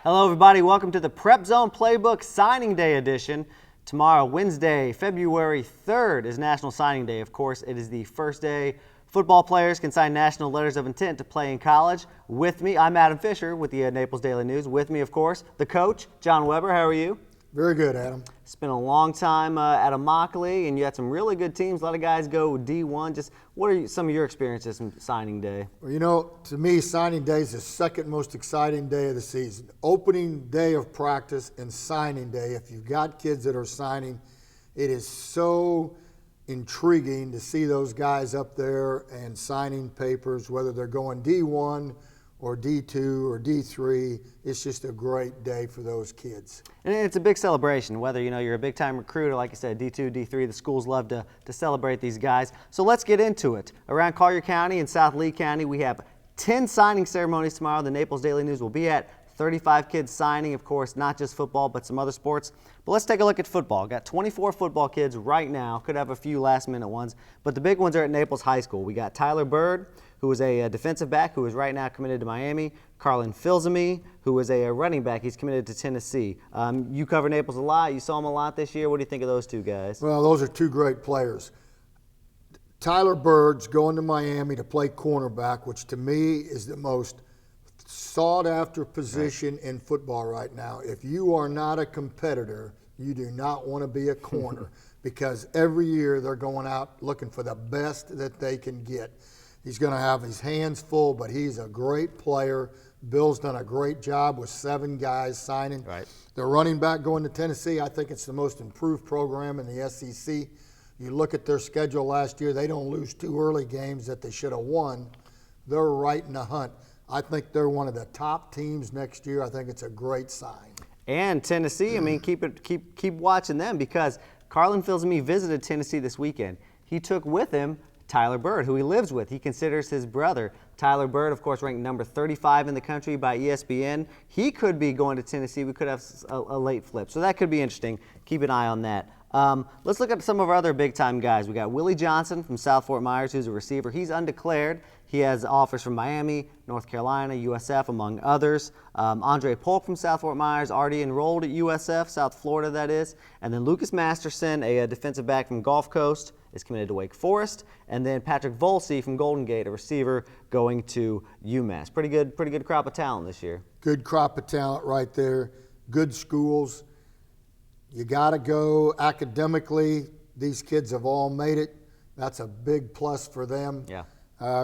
Hello, everybody. Welcome to the Prep Zone Playbook Signing Day edition. Tomorrow, Wednesday, February 3rd, is National Signing Day. Of course, it is the first day football players can sign national letters of intent to play in college. With me, I'm Adam Fisher with the Naples Daily News. With me, of course, the coach, John Weber. How are you? Very good, Adam. It's been a long time at Immokalee, and you had some really good teams. A lot of guys go D1. Just what are some of your experiences in signing day? Well, you know, to me, signing day is the second most exciting day of the season. Opening day of practice and signing day. If you've got kids that are signing, it is so intriguing to see those guys up there and signing papers, whether they're going D1 or D2 or D3. It's just a great day for those kids. And it's a big celebration, whether you're a big-time recruiter, like I said, D2, D3, the schools love to celebrate these guys. So let's get into it. Around Collier County and South Lee County, we have 10 signing ceremonies tomorrow. The Naples Daily News will be at 35 kids signing, of course, not just football, but some other sports. But let's take a look at football. Got 24 football kids right now. Could have a few last-minute ones, but the big ones are at Naples High School. We got Tyler Bird, who is a defensive back who is right now committed to Miami. Carlin Filsamy, who is a running back. He's committed to Tennessee. You cover Naples a lot. You saw him a lot this year. What do you think of those two guys? Well, those are two great players. Tyler Bird's going to Miami to play cornerback, which to me is the most sought-after position in football right now. If you are not a competitor, you do not want to be a corner because every year they're going out looking for the best that they can get. He's going to have his hands full, but he's a great player. Bill's done a great job with 7 guys signing. Right. The running back going to Tennessee, I think it's the most improved program in the SEC. You look at their schedule last year, they don't lose 2 early games that they should have won. They're right in the hunt. I think they're one of the top teams next year. I think it's a great sign. And Tennessee, I mean, keep watching them because Carlin Filsamy visited Tennessee this weekend. He took with him Tyler Bird, who he lives with. He considers his brother. Tyler Bird, of course, ranked number 35 in the country by ESPN. He could be going to Tennessee. We could have a late flip. So that could be interesting. Keep an eye on that. Let's look at some of our other big-time guys. We got Willie Johnson from South Fort Myers, who's a receiver. He's undeclared. He has offers from Miami, North Carolina, USF, among others. Andre Polk from South Fort Myers, already enrolled at USF, South Florida, that is. And then Lucas Masterson, a defensive back from Gulf Coast, is committed to Wake Forest. And then Patrick Volsey from Golden Gate, a receiver, going to UMass. Pretty good crop of talent this year. Good crop of talent right there. Good schools. You got to go academically. These kids have all made it. That's a big plus for them. Yeah.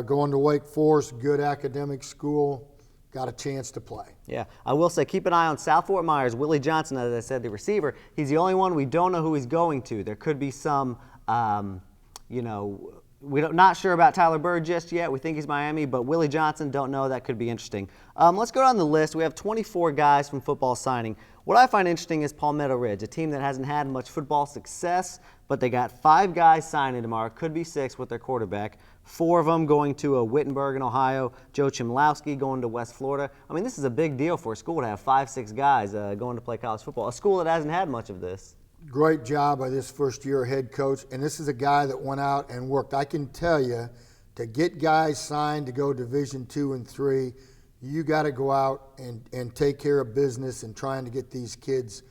Going to Wake Forest, good academic school, got a chance to play. Yeah, I will say keep an eye on South Fort Myers. Willie Johnson, as I said, the receiver. He's the only one we don't know who he's going to. There could be some, we're not sure about Tyler Bird just yet. We think he's Miami, but Willie Johnson, don't know. That could be interesting. Let's go down the list. We have 24 guys from football signing. What I find interesting is Palmetto Ridge, a team that hasn't had much football success, but they got 5 guys signing tomorrow. Could be 6 with their quarterback. 4 of them going to Wittenberg in Ohio. Joe Chimlowski going to West Florida. I mean, this is a big deal for a school to have 5-6 guys going to play college football. A school that hasn't had much of this. Great job by this first-year head coach, and this is a guy that went out and worked. I can tell you, to get guys signed to go Division II and III, you got to go out and take care of business and trying to get these kids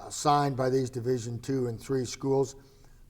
signed by these Division II and III schools.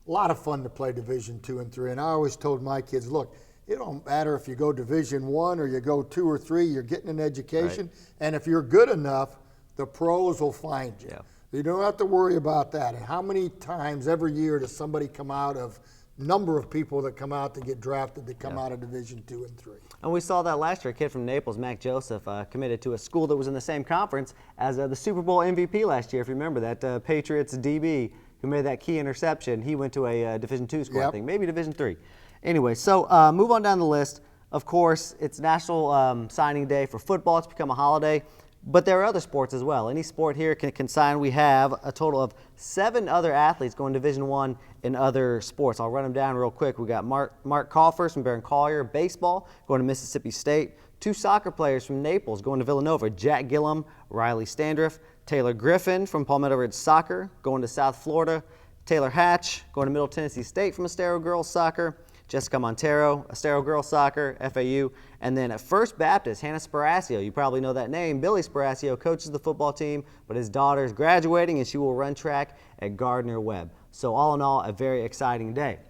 A lot of fun to play Division II and III, and I always told my kids, look, it don't matter if you go Division I or you go 2 or 3, you're getting an education, right. And if you're good enough, the pros will find you. Yeah. You don't have to worry about that. And how many times every year does somebody come out of number of people that come out to get drafted that come out of Division II and III? And we saw that last year. A kid from Naples, Mac Joseph, committed to a school that was in the same conference as the Super Bowl MVP last year, if you remember that. Patriots DB who made that key interception. He went to a Division II school, I think, maybe Division III. Anyway, so move on down the list. Of course, it's National Signing Day for football. It's become a holiday. But there are other sports as well. Any sport here can sign. We have a total of 7 other athletes going Division I in other sports. I'll run them down real quick. We got Mark Kaufers from Barron Collier, baseball, going to Mississippi State. 2 soccer players from Naples going to Villanova, Jack Gillum, Riley Standriff. Taylor Griffin from Palmetto Ridge Soccer going to South Florida. Taylor Hatch going to Middle Tennessee State from Estero Girls Soccer. Jessica Montero, Estero Girls Soccer, FAU, and then at First Baptist, Hannah Sparacio. You probably know that name. Billy Sparacio coaches the football team, but his daughter is graduating and she will run track at Gardner-Webb. So all in all, a very exciting day.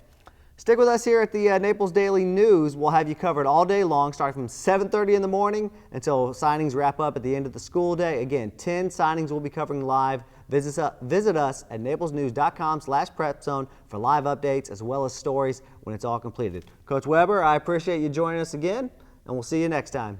Stick with us here at the Naples Daily News. We'll have you covered all day long, starting from 7:30 in the morning until signings wrap up at the end of the school day. Again, 10 signings we'll be covering live. Visit us at naplesnews.com/prepzone for live updates as well as stories when it's all completed. Coach Weber, I appreciate you joining us again, and we'll see you next time.